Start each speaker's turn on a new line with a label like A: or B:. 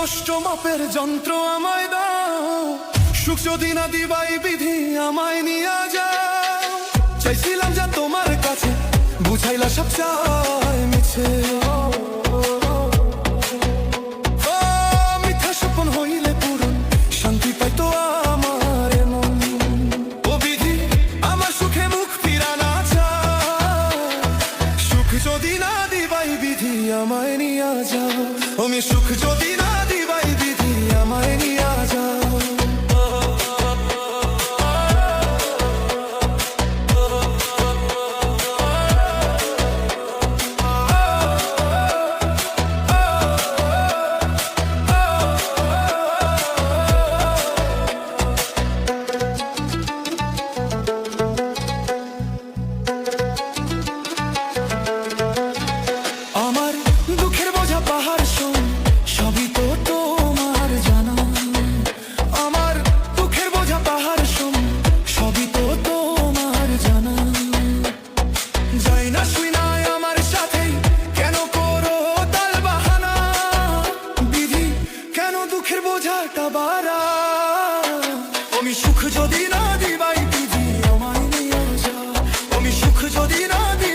A: কষ্ট মাপের যন্ত্র আমায় দাও, সুখ যদি না দিবাই বিধি আমায় নিয়ে যাও। চাইছিলাম যা তোমার কাছে, বুঝাইলা সব চাই মিছে। মিথ্যা স্বপ্ন হইলে পূরণ, শান্তি পাইতো আমার মন। ও বিধি আমার সুখে মুখ ফিরা না চায়, সুখ যদি না দিবাই বিধি আমায় নিয়ে যাও। আমি সুখ যদি না দিবাই বিধি আমায় নিয়ে যাও। আমার দুঃখের বোঝা পাহাড় শোন, সবই তো তোমার জানা। আমার দুঃখের বোঝা পাহাড় শোন, সবই তো তোমার জানা। যাই না শুই না আমার সাথেই, কেন করো তাল বাহানা? বিধি কেন দুঃখের বোঝাটা বাড়া? আমি সুখ যদি না দিবাই বিধি আমায় নিয়ে যাও। আমি সুখ যদি না দিই